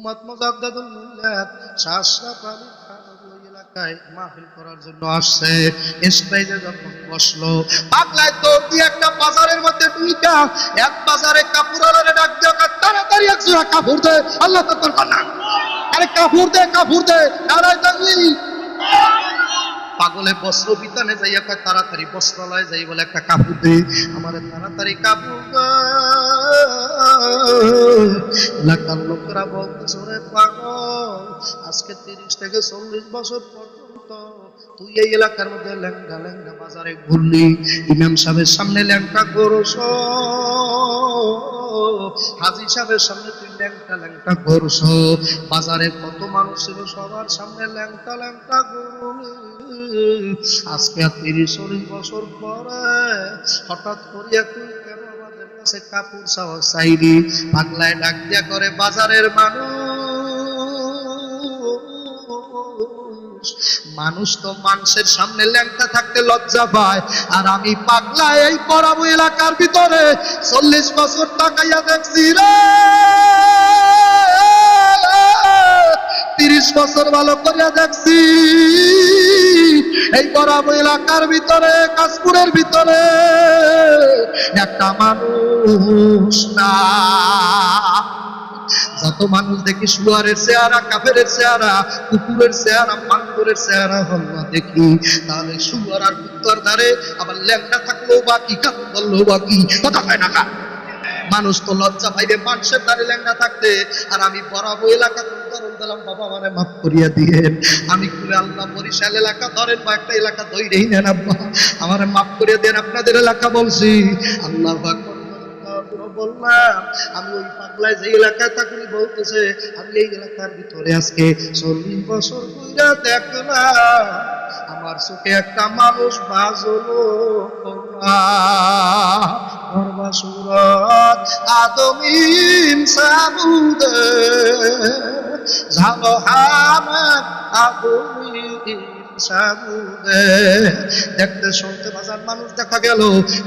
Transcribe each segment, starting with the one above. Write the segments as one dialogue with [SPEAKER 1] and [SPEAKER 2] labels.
[SPEAKER 1] মোহাম্মদ মুজাদ্দেদুল মিল্লাত শাহ আশরাফ আলী খান ওই এলাকায় মাহফিল করার জন্য আসছে। স্টেজে যখন বসলো, পাগলায় দৌড় দিয়ে একটা বাজারের মধ্যে ঢুইকা এক বাজারে কাপড়ওয়ালারে ডাক দিয়ে তাড়াতাড়ি এক জোড়া কাপড় দে, আল্লাহ তোর কন্যা, আরে কাপড় দে, কাপড় দে, নারায় তাকবীর। পাগলে বস্ত্র বিতানে যাইয়া কয় তাড়াতাড়ি বস্ত্রালয় যাই বলে একটা কাপড় দে, আমারে তাড়াতাড়ি কাপড় দে। এলাকার লোকেরা বলতেছে ওরে পাগল, আজকে 30 থেকে 40 বছর পর্যন্ত তুই এই এলাকার মধ্যে ল্যাংড়া ল্যাংড়া বাজারে ঘুরলি, ইমাম সাহেবের সামনে ল্যাংড়া করছ, হাজী সাহেবের সামনে তুই ল্যাংটা ল্যাংটা করছ, বাজারে কত মানুষ ছিল সবার সামনে ল্যাংটা ল্যাংটা করলি। আজকে 30-40 বছর পরে হঠাৎ করিয়া তুই কেন আমাদের কাছে কাপড় চাওয়া চাইলি? পাগলায় ডাক দিয়া করে বাজারের মানুষ তো মানুষের সামনে ল্যাংটা থাকতে লজ্জা পায়, আর আমি পাগলা এই পড়াবো এলাকার ভিতরে 40 বছর টাকাইয়া দেখছি রে, 30 বছর ভালো করিয়া দেখছি এই পড়াবো এলাকার ভিতরে কাশপুরের ভিতরে একটা মানুষ না। যত মানুষ দেখি শুয়ারের চেহারা, কাফেরের চেহারা, কুকুরের চেহারা, মাঙ্গরের চেহারা হল্লা দেখি, তাহলে শুয়ার আর কুত্তার ধারে আবার ল্যাংটা থাকলেও বাকি, কাপড় বললেও বাকি, কথা হয় না। মানুষ তো লজ্জা পাইবে মানুষের ধারে ল্যাংটা থাকতে, আর আমি বরাবো এলাকা উদাহরণ দিলাম, বাবা মানে মাফ করিয়া দিয়েন। আমি খুলে আল্লাহ বরিশাল এলাকা ধরেন বা একটা এলাকা ধরেই নেন, আব্বা আমার মাফ করিয়া দেন, আপনাদের এলাকা বলছি। আল্লাহ বললাম আমি ওই পাগলায় যে এলাকায় থাকি বলতেছে আমি এই এলাকার ভিতরে আজকে 40 বছর কইরা দেখলাম আমার চোখে একটা মানুষ বাজলো সুরত আদমিন সাবুদে ঝালো হামাদ আদমিন সাবুদে। দেখতে শুনতে বাজার মানুষ দেখা গেল,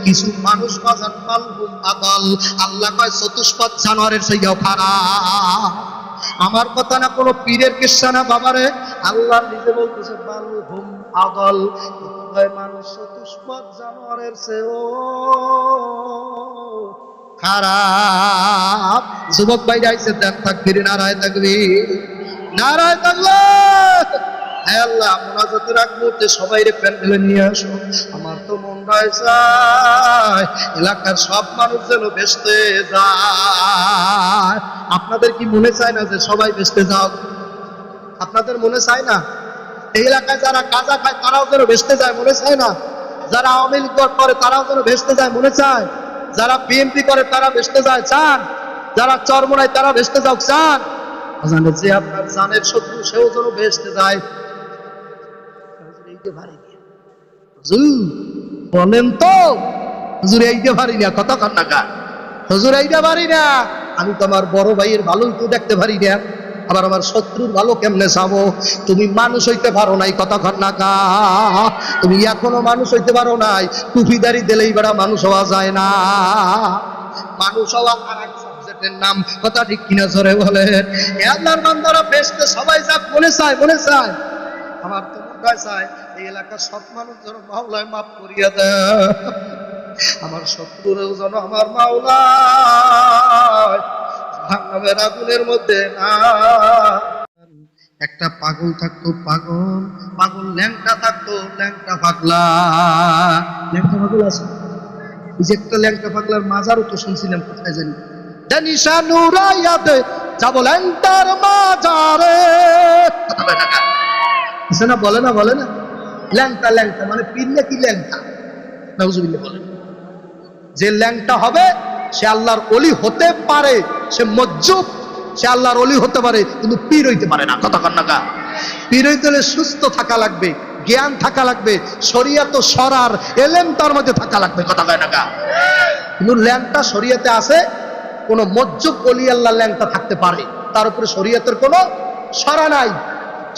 [SPEAKER 1] কিছু মানুষ বাজার মালহুম আদল, আল্লাহ কয় চতুষ্পদ জানোয়ারের সেইও খারাপ। আমার কথা না, কোনো পীরের কিস্সা না বাবারে, আল্লাহ নিজে বলতেছে মালহুম আদল, মানুষ চতুষ্পদ জানোয়ারের চেয়েও খারাপ। যুবক ভাই যাইছে দেন তাকবীর, নারায়ে তাকবীর, নারায়ে তাকবীর। হ্যাঁ আল্লাহ, মোনাজাতের আগ মুহূর্তে সবাই রে প্যান্ডেলে নিয়ে আসো। আমার তো মন চায় এলাকার সব মানুষ যেন বেচতে যায়। আপনাদের কি মনে চায় না যে সবাই বেচতে যাও? আপনাদের মনে চায় না এই এলাকায় যারা গাঁজা খায় তারাও যেন বেচতে যায়? মনে চায় না? যারা আওয়ামী লীগ করে তারাও যেন বেচতে যায়? মনে চায়? যারা বিএনপি করে তারা বেচতে যায়? চান? যারা চরমোনায় তারা বেচতে যাও? চান? যে আপনার জানের শত্রু সেও যেন বেচতে যায়। বলেন তো হুজুর এইটা পারি না, কথা কন না কা হুজুর এইটা পারি না, আমি তো আমার বড় ভাইয়ের ভালোই তো দেখতে পারি না, আবার আমার শত্রুর ভালো কেমনে চাবো? তুমি মানুষ হইতে পারো নাই, কথা কন না কা, তুমি এখনো মানুষ হইতে পারো নাই। টুপিদারি দিলেই বেড়া মানুষ হওয়া যায় না। মানুষ হওয়া আর এক সাবজেক্টের নাম, কথা ঠিক কিনা জোরে বলেন। আল্লাহর বান্দারা বেচতে সবাই যাক, মনে চায়? মনে চায়? আমার তো মনে চায় এই এলাকার সব মানুষ যেন মাওলায় মাফ করিয়া দেয়, আমার শত্রুরেও যেন আমার মাওলায় জাহান্নামের আগুনের মধ্যে না। একটা পাগল থাকতো, পাগল পাগল ল্যাংটা থাকতো, ল্যাংটা পাগলা। ল্যাংটা পাগল আছে, এই যে একটা ল্যাংটা পাগলার মাজারও তো শুনছিলাম, কোথায় জানি দানিশা নুরাইয়াতে যাব ল্যাংটার মাজারে, কথা বলে না না, বলে না, বলে না ল্যাংটা ল্যাংটা মানে পীর কি ল্যাংটা? নাউজুবিল্লাহ বলেন। যে ল্যাংটা হবে সে আল্লাহর ওলি হতে পারে, সে মজ্জুব, সে আল্লাহর ওলি হতে পারে, কিন্তু পীর হইতে পারে না, কথা কন না কা। পীর হইতে হলে সুস্থ থাকা লাগবে, জ্ঞান থাকা লাগবে, শরিয়াত ও শরার এলেম তার মধ্যে থাকা লাগবে, কথা কয় না কা। কিন্তু ল্যাংটা শরিয়াতে আছে, কোন মজ্জুব ওলি আল্লাহ ল্যাংটা থাকতে পারে, তার উপরে শরিয়াতের কোনো শরা নাই,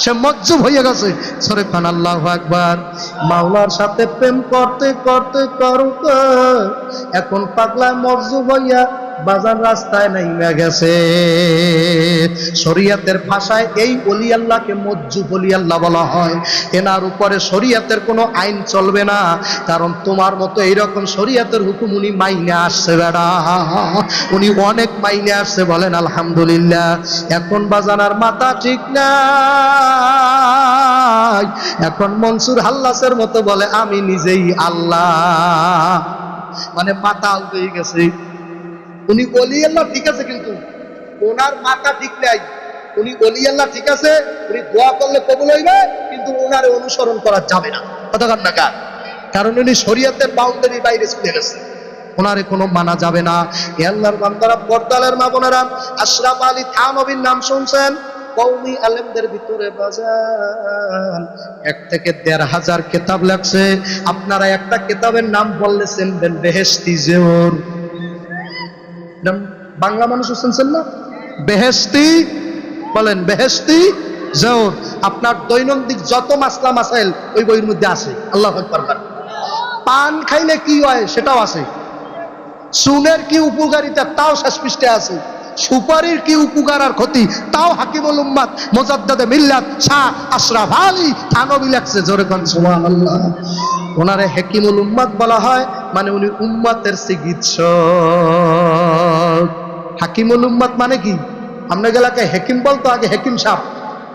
[SPEAKER 1] সে মজ্জুব হয়ে গেছে। সরে খান আল্লাহু আকবার। মাওলার সাথে প্রেম করতে করতে করতে এখন পাগলা মজ্জুব হইয়া বাজার রাস্তায় নাইমা গেছে। শরীয়তের ভাষায় এই ওলি আল্লাহকে মজ্জুব ওলি আল্লাহ বলা হয়। এনার উপরে শরীয়তের কোনো আইন চলবে না, কারণ তোমার মতো এইরকম শরীয়তের হুকুম উনি মাইনে আসছে বেড়া, উনি অনেক মাইনে আসছে, বলেন আলহামদুলিল্লাহ। এখন বাজানার মাথা ঠিক নাই, এখন মনসুর হাল্লাসের মতো বলে আমি নিজেই আল্লাহ, মানে মাথা হয়ে গেছে। উনি ওলি আল্লাহ ঠিক আছে, কিন্তু ওনার মাথা ঠিক নাই। উনি ওলি আল্লাহ ঠিক আছে, উনি দোয়া করলে কবুল হইবে, কিন্তু ওনারে অনুসরণ করা যাবে না, কতক্ষণ না কার, কারণ উনি শরীয়তের বাউন্ডারি বাইরে চলে গেছে, ওনারে কোনো মানা যাবে না। এ আল্লাহর বান্দারা, পর্দালের মা বোনেরা, আশরাফ আলী থানভীর নাম শুনছেন? কওমি আলেমদের ভিতরে বাজান 1 থেকে 1,500 কিতাব লেখছে। আপনারা একটা কিতাবের নাম বললে চিনবেন, বেহেশতি জেওর। বাংলা মানুষ শুনছেন না? বেহেশতি, বলেন বেহেশতি জেওর। আপনার দৈনন্দিন যত মাসলা মাসাইল ওই বইয়ের মধ্যে আছে। আল্লাহু আকবার। পান খাইলে কি হয় সেটাও আছে, চুনের কি উপকারিতা তাও শেষ পৃষ্ঠে আছে, সুপারির কি উপকার আর ক্ষতি তাও হাকিমুল উম্মাত মুজাদ্দিদে মিল্লাত শাহ আশরাফ আলী থানভী লেখছে। জোরে কোন সুবহানাল্লাহ। ওনারে হাকিমুল উম্মাত বলা হয়, মানে উনি উম্মাতের চিকিৎসক। হাকিমুল উম্মাত মানে কি? আপনার এলাকায় হাকিম বলতো আগে হাকিম সাহেব,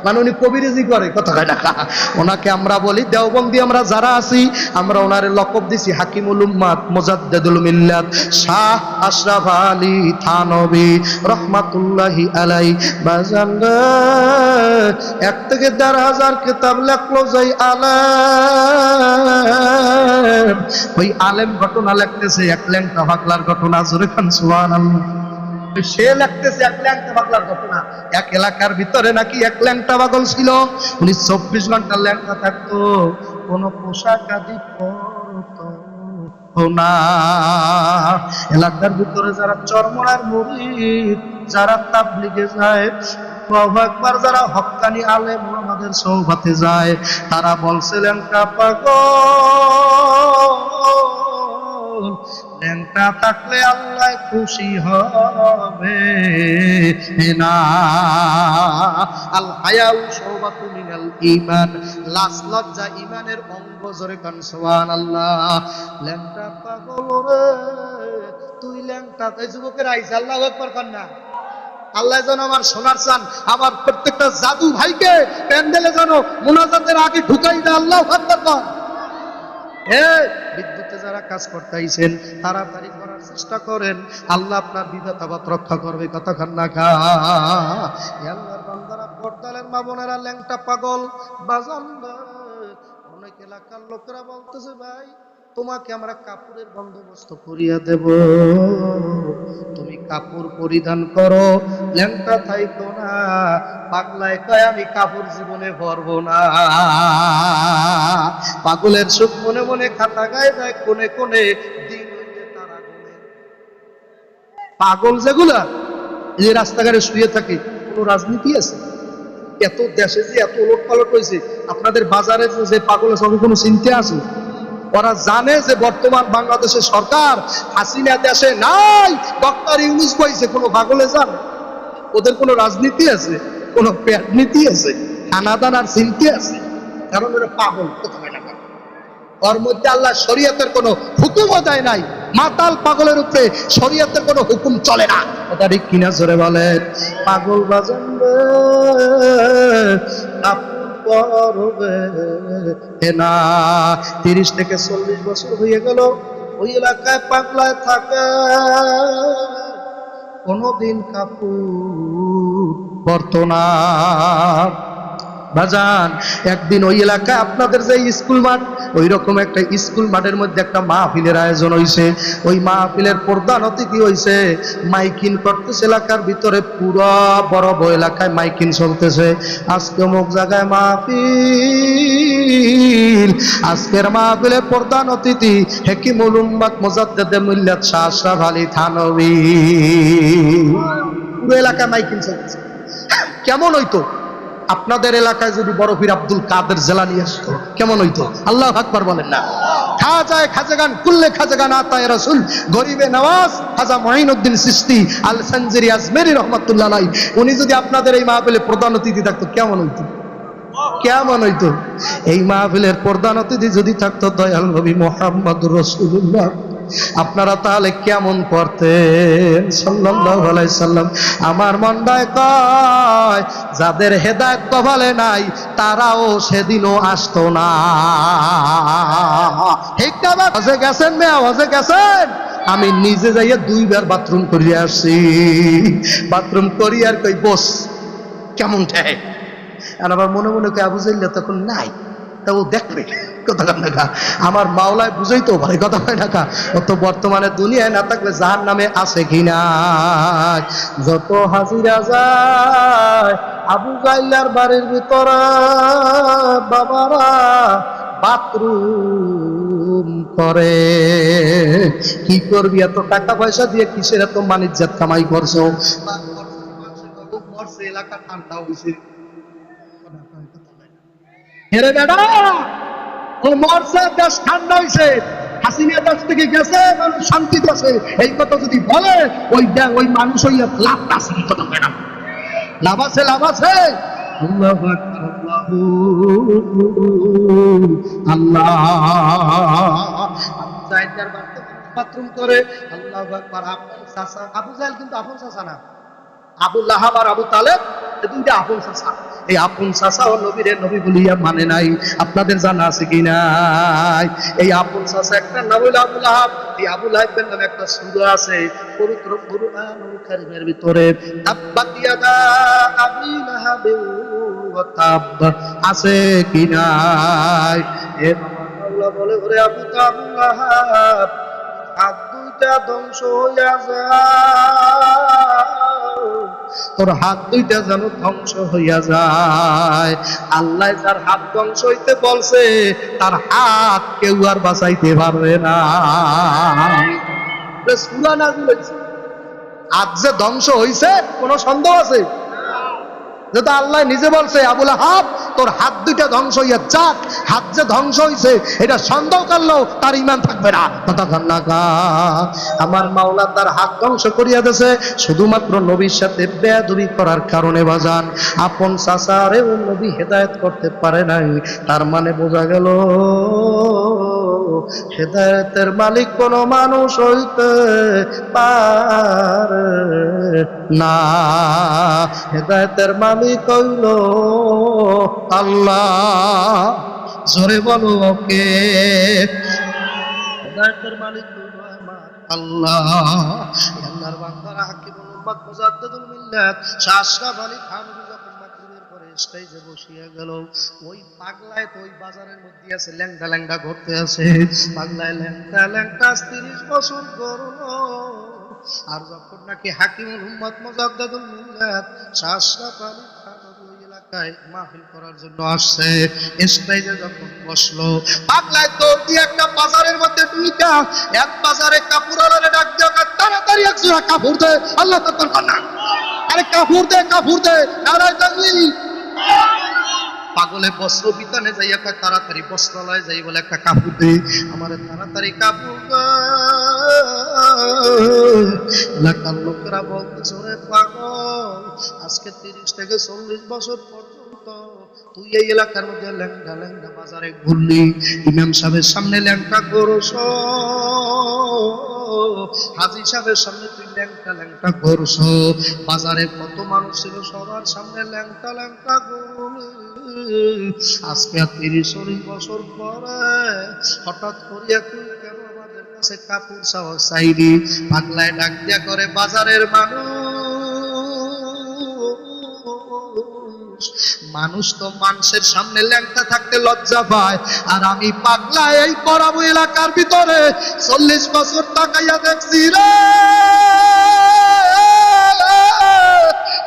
[SPEAKER 1] মানে উনি কবিরাজি করে, কথা কয় না। ওনাকে আমরা বলি দেওবন্দি, আমরা যারা আছি আমরা ওনারে লকব দিছি হাকিমুল উম্মাত মুজাদ্দিদুল মিল্লাত শাহ আশরাফ আলী থানভী রহমাতুল্লাহি আলাই। বাজান 1 থেকে 1,500 কিতাব লেখলো যেই আলেম, ওই আলেম ঘটনা লিখতেছে 1 ল্যাংটা পাগলার ঘটনা। জোরে খান সুবহানাল্লাহ। সে লাগতেছে 1 ল্যাংটা পাগলার ঘটনা। এক এলাকার ভিতরে নাকি 1 ল্যাংটা পাগল ছিল, উনি 24 ঘন্টা ল্যাংটা থাকতো, কোন পোশাক আদি পরতো না। এলাকার ভিতরে যারা চরমনার মুরিদ, যারা তাবলিগে যায়, আল্লাহু আকবার, যারা হক্কানি আলেম ওলামাদের সোহবতে যায়, তারা বলছে ল্যাংটা পাগল, ল্যাংটা থাকলে আল্লাহ খুশি হবে না। আল হায়াউ শুবাতু মিনাল ঈমান, লাজ লজ্জা ঈমানের অঙ্গ। জোরে কান সুবহানাল্লাহ। ল্যাংটা পাগল রে তুই ল্যাংটা, এই যুবকের আইছে আল্লাহু আকবার কান না। আল্লাহ যেন আমার সোনার চান, আমার প্রত্যেকটা জাদু ভাইকে প্যান্ডেলে যেন মুনাজাতের আগে ঢুকাই দেয়। আল্লাহু আকবার কান। বিদ্যুতে যারা কাজ করতে আইছেন তাড়াতাড়ি করার চেষ্টা করেন, আল্লাহ আপনার বিধাতাবাদ রক্ষা করবে, কথা খান না খা। আল্লাহর বান্দারা, পর্দালের মা বোনেরা, ল্যাংটা পাগল বাজান। অনেক এলাকার লোকেরা বলতেছে ভাই তোমাকে আমরা কাপড়ের বন্দোবস্ত করিয়া দেব, তুমি কাপড় পরিধান করো, ল্যাংটা থাইকো না। পাগলায় কয় আমি কাপড় জীবনে পরবো না। পাগলের সুখ মনে মনে খাতা গায়ে দেয়, কোনে কোনে দিন হইলে তারা গুনে। পাগল যেগুলা যে রাস্তাঘাটে শুয়ে থাকে, কোনো রাজনীতি আছে? এত দেশে যে এত ওলট পালট হয়েছে, আপনাদের বাজারে যে পাগল আছে কোনো চিন্তা আছে? ওরা জানে যে বর্তমান বাংলাদেশের সরকার হাসিনা দেশে নাই, ডক্টর ইউনূস বইছে, কোনো পাগলে জানে? ওদের কোনো রাজনীতি আছে, কোনো পেট নীতি আছে, খানাদানার চিন্তা আছে? কারণ ওরা পাগল, কোথায় না। ওর মধ্যে আল্লাহ শরীয়তের কোনো হুকুমও দেয় নাই। মাতাল পাগলের উপরে শরীয়তের কোনো হুকুম চলে না, কথা ঠিক কিনা? জোরে বলেন। পাগল বাজান না 30 থেকে 40 বছর হয়ে গেল ওই এলাকায় পাগলায় থাকে, কোনদিন কাপড় পরতো না। বাজান একদিন ওই এলাকায় আপনাদের যে স্কুল মাঠ, ওই রকম একটা স্কুল মাঠের মধ্যে একটা মাহফিলের আয়োজন হয়েছে। ওই মাহফিলের প্রধান অতিথি হয়েছে, মাইকিং করতেছে এলাকার ভিতরে, পুরো বড় এলাকায় মাইকিং চলতেছে। আজকে অমুক জায়গায় মাহফিল, আজকের মাহফিলের প্রধান অতিথি হাকিমুল উম্মাত মুজাদ্দিদে মিল্লাত শাহ আশরাফ আলী থানভী। পুরো এলাকায় মাইকিং চলতেছে। কেমন হইতো আপনাদের এলাকায় যদি বড় পীর আব্দুল কাদের জিলানী আসতো, কেমন হইতো? আল্লাহু আকবার বলেন না। খাজায় খাজাগান কুল্লে খাজাগান আতায় রাসূল গরিবে নওয়াজ খাজা মুঈনুদ্দিন চিশতি আল সানজিরি আজমেরি রহমাতুল্লাহ আলাইহি, উনি যদি আপনাদের এই মাহফিলে প্রধান অতিথি থাকতো কেমন হইতো? কেমন হইতো? এই মাহফিলের প্রধান অতিথি যদি থাকতো দয়াল নবী মুহাম্মদুর রাসূলুল্লাহ, আপনারা তাহলে কেমন করতেন সাল্লাল্লাহু আলাইহি সাল্লাম। আমার মনটায় কয় যাদের হেদায়েত কপালে নাই তারাও সেদিনও আসতো না। ঠিক না? হজে গেছেন মেয়া, হজে গেছেন? আমি নিজে যাইয়া 2 বার বাথরুম করিয়া আসছি। বাথরুম করি আর কই বস কেমন ঠায়, আর আবার মনে মনে কই আবু জাইল তখন নাই, তা ও দেখবে কথা না কা, আমার মাওলায় বুঝাই তো ভাই কথা হয় না কা, ও তো বর্তমানে দুনিয়ায় না থাকলে জাহান নামে আছে কিনা। যত হাজিরা যায় আবু জাইলার বাড়ির ভিতরে বাবারা বাথরুম করে। কি করবি এত টাকা পয়সা দিয়ে, কিসের এত বাণিজ্যাত কামাই করছো? এলাকা ঠান্ডা হয়েছে হেরে বেড়া, ও মরছে, দেশ ঠান্ডা হয়েছে, হাসিনা দেশ থেকে গেছে, মানুষ শান্তিতে আছে, এই কথা যদি বলে ওই মানুষ হইয়া লাভ আছে, কথা হয় না, লাভ আছে, লাভ আছে। আল্লাহু আকবার, আল্লাহ আবু জাহেল বাথরুম করে, আল্লাহু আকবার। আপন চাচা আবু জাহেল কিন্তু আপন চাচা না, আবু লাহাব আর আবু তালেব এই দুইটা আপন চাচা। এই আপন চাচা ও নবীরে নবী বলিয়া মানে নাই, আপনাদের জানা আছে কি নাই? এই আপন চাচা একটা নাম হইল আবু লাহাব। এই আবু লাহাবের নামে একটা সূরা আছে পবিত্র কুরআনুল কারীমের ভিতরে, তাব্বাত ইয়াদা আবি লাহাব ওয়া তাব, আছে কি নাই? এ আল্লাহ বলে ওরে আবু লাহাব, হাত দুইটা ধ্বংস হইয়া যায়, তোর হাত দুইটা যেন ধ্বংস হইয়া যায়। আল্লাহ যার হাত ধ্বংস হইতে বলছে তার হাত কেউ আর বাঁচাইতে পারবে না। সূরা নাযিল হইছে, হাত যে ধ্বংস হইছে কোন সন্দেহ আছে? যেটা আল্লাহ নিজে বলছে আবু লাহাব তোর হাত দুইটা ধ্বংস হইয়া যাক, হাত যে ধ্বংস হইছে এটা সন্দেহ করলেও তার ঈমান থাকবে না। কথা কান্না কা, আমার মাওলা তার হাত ধ্বংস করিয়া দিয়েছে শুধুমাত্র নবীর সাথে বেয়াদবি করার কারণে। বাজান আপন চাচারে ও নবী হেদায়েত করতে পারে নাই, তার মানে বোঝা গেল হেদায়েতের মালিক কোন মানুষ হইতে পারে না। হেদায়েতের মালিক হইল আল্লাহ। জোরে বলো ওকে, হেদায়েতের মালিক হইল আমার আল্লাহ। আল্লাহর বান্দারা হাকিমুল উম্মাত মুজাদ্দিদুল মিল্লাত শাহ আশরাফ আলী থানভী যখন মাগরিবের পরে স্টেজে বসিয়া গেল, ওই পাগলায় তো ওই বাজারের মধ্যে আছে, ল্যাংটা ল্যাংটা ঘুরতে আছে, পাগলায় ল্যাংটা ল্যাংটা 30 বছর করলো। আর যখন নাকি হাকিমুল উম্মাত মুজাদ্দিদুল মিল্লাত শাহ আশরাফ আলী থানভী ওই এলাকায় মাহফিল করার জন্য আসছে, স্টেজে যখন বসলো, পাগলায় তো একটা বাজারের মধ্যে ঢুইকা এক বাজারে কাপড়ওয়ালারে ডাক দিয়া তাড়াতাড়ি এক জোড়া কাপড় দে, আল্লাহ তাকবীর কর না, আরে কাপড় দে, কাপড় দে, নারায়ে তাকবীর। পাগলে বস্ত্র বিতানে যাইয়া তাড়াতাড়ি বস্ত্রালয়ে যাই বলে একটা কাপড় দে, আমার তাড়াতাড়ি কাপড় দে। এলাকার লোকেরা বলতেছে ওরে পাগল, আজকে 30 থেকে 40 বছর পর্যন্ত তুই এই এলাকার মধ্যে ল্যাংটা ল্যাংটা বাজারে ঘুরলি, ইমাম সাহেবের সামনে ল্যাংটা ঘোরস, হাজী সাহেবের সামনে তুই ল্যাংটা ল্যাংটা ঘোরস, বাজারে কত মানুষ ছিল সবার সামনে ল্যাংটা ল্যাংটা ঘুরলি, আজকে 30-40 বছর পরে হঠাৎ করিয়া তুই কেন আমাদের কাছে কাপড় চাইলি? পাগলায় ডাক দিয়া করে বাজারের মানুষ তো মানুষের সামনে ল্যাংটা থাকতে লজ্জা পায়, আর আমি পাগলা এই পরাবো এলাকার ভিতরে 40 বছর তাকাইয়া দেখছি রে,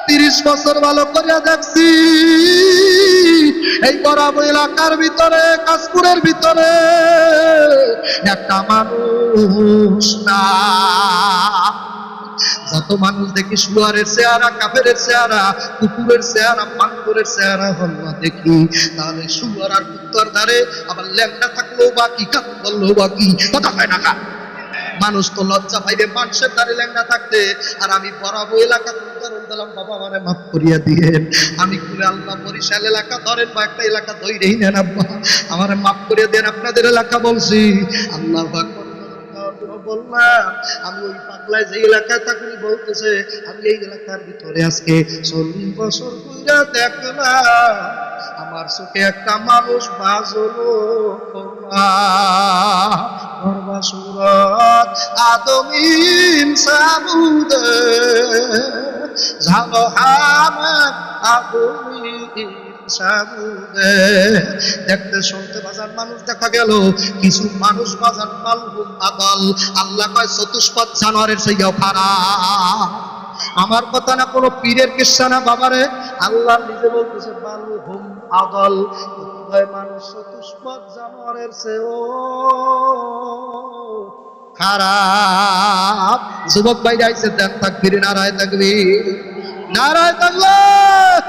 [SPEAKER 1] 30 বছর ভালো করিয়া দেখছি, এই পরাবো এলাকার ভিতরে কাশপুরের ভিতরে একটা মানুষ না যত মানুষ দেখি শুয়ারের চেহারা, কাফেরের চেহারা, কুকুরের চেহারা, বান্দরের চেহারা হল্লা দেখি, তাহলে শুয়ার আর কুত্তার ধারে আবার ল্যাংটা থাকলেও বাকি, কাপড় বললেও বাকি, কথা হয় না কা? মানুষ তো লজ্জা পাইবে মানুষের দ্বারে ল্যাংটা থাকতে। আর আমি বরাবর এলাকা উদাহরণ দিলাম, বাবা আমারে মাফ করিয়া দিয়েন। আমি কুলে আল্লাহ বরিশাল এলাকা ধরেন বা একটা এলাকা ধরেই নেন, আব্বা আমারে মাফ করিয়া দেন, আপনাদের এলাকা বলছি। আল্লাহ বললাম আমি ওই পাগলায় যে এলাকায় থাকি বলতেছে আমি এই এলাকার ভিতরে আজকে 40 বছর কইরা দেখলাম আমার চোখে একটা মানুষ বাজলো সুরত আদমিন সাবুদে ঝালো হামাদ আদমিন সাবুদে। দেখতে শুনতে বাজার মানুষ দেখা গেল, কিছু মানুষ বাজার মালহুম আদল, আল্লাহ কয় চতুষ্পদ জানোয়ারের সেইও খারাপ। আমার কথা না, কোনো পীরের কিস্সা না বাবারে, আল্লাহ নিজে বলতেছে মালহুম আদল, মানুষ চতুষ্পদ জানোয়ারের চেয়েও খারাপ। যুবক ভাই যাইছে দেন তাকবীর, নারায়ে তাকবীর, নারায়ে তাকবীর।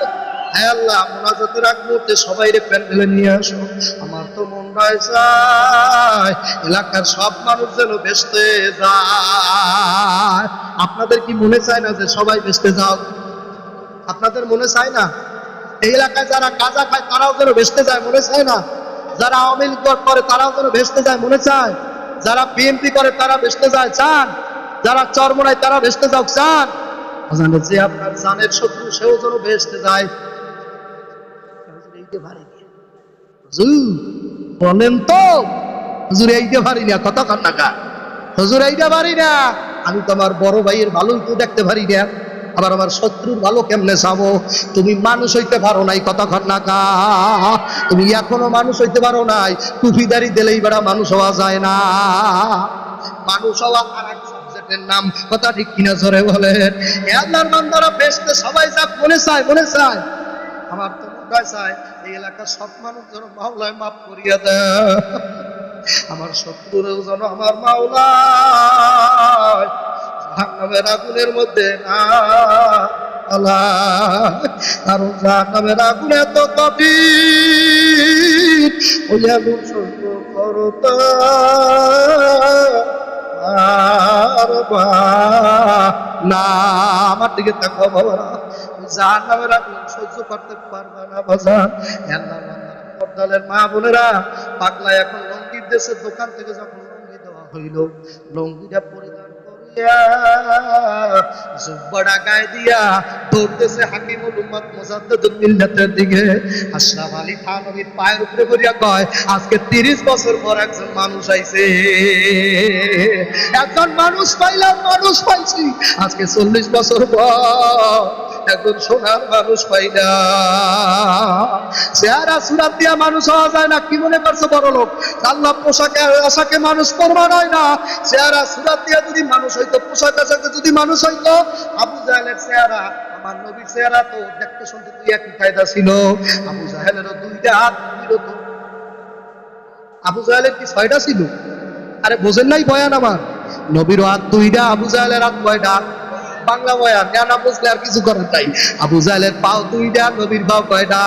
[SPEAKER 1] হে আল্লাহ, মুনাজাতের আগ মুহূর্তে সবাইরে প্যান্ডেলে নিয়ে আসো। আমার তো মন চায় এলাকার সব মানুষ যেন বেসতে যায়। আপনাদের কি মনে চায় না যে সবাই বেসতে যাও? আপনাদের মনে চায় না এই এলাকায় যারা গাঁজা খায় তারাও যেন বেসতে যায়? মনে চায় না? যারা আওয়ামী লীগ করে তারাও যেন বেসতে যায়? মনে চায়? যারা বিএনপি করে তারা বেসতে যায়? চান? যারা চরমোনায় তারা বেসতে যাও? চান? যে আপনার জানের শত্রু সেও যেন বেসতে যায়। বলেন তো হুজুর এইটা পারি না, কথা কন না কা? হুজুর এইটা পারি না। আমি তো আমার বড় ভাইয়ের ভালোই তো দেখতে পারি না, আবার আমার শত্রুর ভালো কেমনে চাবো? তুমি মানুষ হইতে পারো নাই, কথা কন না কা? তুমি এখনো মানুষ হইতে পারো নাই। টুপিদারি দিলেই বেড়া মানুষ হওয়া যায় না। মানুষ হওয়া আর এক সাবজেক্টের নাম, কথা ঠিক কিনা জোরে বলেন? আল্লাহর বান্দারা বেহেশতে সবাই যাক, মনে চায়? মনে চায়? আমার তো মনে চায় এই এলাকার সব মানুষ যেন মাওলায় মাফ করিয়া দেয়, আমার শত্রুরেও যেন আমার মাওলায় জাহান্নামের আগুনের মধ্যে না কারণ জাহান্নামের আগুন এত কঠিন, ওই আগুন সহ্য করতে না। আমার দিকে তাকাও বাবা, জাহান্নামের আগুন সহ্য করতে পারবে না বাজার। পর্দালের মা বোনেরা, পাগলা এখন লঙ্গির দেশের দোকান থেকে যখন লঙ্গি দেওয়া হইল, লঙ্গিটা পরিধান করিয়া জুব্বাটা গায়ে দিয়া দৌড়তেছে হাকিমুল উম্মত মুজাদ্দিদুল মিল্লাতের দিকে। আশরাফ আলী থানভীর পায়ের উপরে করিয়া কয়, আজকে 30 বছর পর একজন মানুষ আইছে, একজন মানুষ পাইলাম, মানুষ পাইছি। আজকে 40 বছর পর একজন সোনার মানুষ পাইলা। চেহারা সুরাত দিয়া মানুষ হওয়া যায় না। কি মনে করছো বড় লোক? আল্লাহ পোশাকে আশাকে মানুষ প্রমাণ হয় না। চেহারা সুরাত দিয়া যদি মানুষ হইতো, পোশাক আশাকে যদি মানুষ হইতো, আবু জাহেলের চেহারা আমার নবীর চেহারা তো দেখতে শুনতে দুই একই কায়দা ছিল। আবু জাহেলেরও 2টা হাত ছিল তো। আবু জাহেলের কি 6টা ছিল? আরে বোঝেন নাই বয়ান আমার? নবীর হাত 2টা, আবু জাহেলের হাত 9টা। বাংলা বয়ান না বুঝলে আর কিছু করার নাই। আবু জাহেলের পাও 2টা, নবীর পাও 9টা।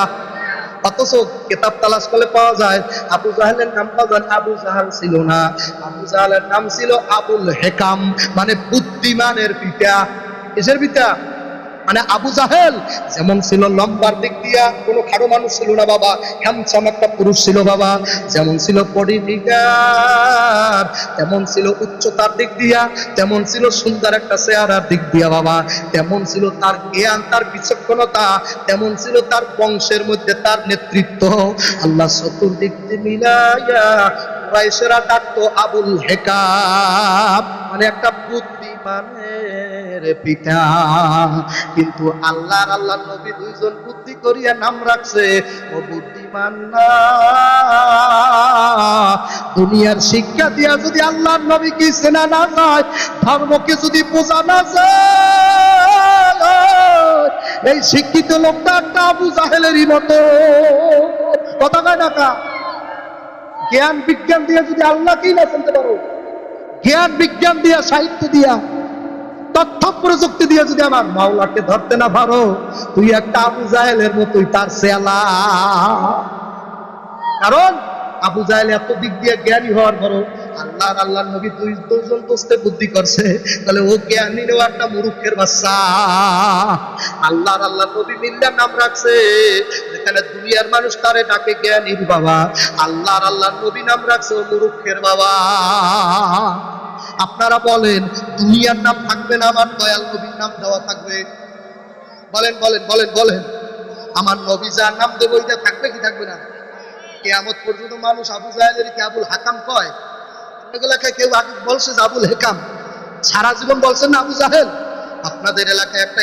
[SPEAKER 1] অথচ কিতাব তালাশ করলে পাওয়া যায় আবু জাহেলের নাম আবু জাহাল ছিল না, আবু জাহেলের নাম ছিল আবুল হেকাম, মানে বুদ্ধিমানের পিতা। কিসের পিতা? মানে আবু জাহেল যেমন ছিল লম্বার দিক দিয়া কোনো খাড়ো মানুষ ছিল না বাবা, হ্যামসাম একটা পুরুষ ছিল বাবা। যেমন ছিল বডি ফিগার, তেমন ছিল উচ্চতার দিক দিয়া, তেমন ছিল সুন্দর একটা চেহারার দিক দিয়া বাবা, তেমন ছিল তার জ্ঞান, তার বিচক্ষণতা, তেমন ছিল তার বংশের মধ্যে তার নেতৃত্ব। আল্লাহ চতুর্দিক দিয়ে মিলাইয়া কুরাইশেরা ডাকতো আবুল হেকাম, মানে একটা বুদ্ধিমানের পিতা। কিন্তু আল্লাহর নবী 2জন বুদ্ধি করিয়া নাম রাখছে, ও বুদ্ধিমান না। দুনিয়ার শিক্ষা দিয়া যদি আল্লাহর নবীকে চেনা না যায়, ধর্মকে যদি বোঝা না যায়, এই শিক্ষিত লোকটা একটা আবু জাহেলেরই মতো, কথা কয় না কা? জ্ঞান বিজ্ঞান দিয়ে যদি আল্লাহকেই না চিনতে পারো, জ্ঞান বিজ্ঞান দিয়া, সাহিত্য দিয়া, তথ্য প্রযুক্তি দিয়ে যদি আমার মাওলাকে ধরতে না পারো, তুই একটা আবু জাহেলের মতোই তার চেলা। কারণ আবু জাহেল এত দিক দিয়ে জ্ঞানী হওয়ার পরও আল্লাহর নবী দুইজন দোস্তে বুদ্ধি করছে, তাহলে ও জ্ঞানী নেওয়া একটা মূর্খের বাচ্চা। আল্লাহর নবী মিল্লা নাম রাখছে, যেখানে দুনিয়ার মানুষ তারে ডাকে জ্ঞানীর বাবা, আল্লাহর নবী নাম রাখছে ও মূর্খের বাবা। আপনারা বলেন দুনিয়ার নাম থাকবে না, আমার দয়াল নবীর নাম দেওয়া থাকবে? বলেন বলেন বলেন বলেন, আমার নবী যার নাম দেবো এটা থাকবে কি থাকবে না? কিয়ামত পর্যন্ত মানুষ আবু জাহেলের কি আবুল হাকাম কয়? এলাকায় কেউ আগে বলছে যে আবুল হেকাম, সারা জীবন বলছেন না আবু জাহেল। আপনাদের এলাকায় একটা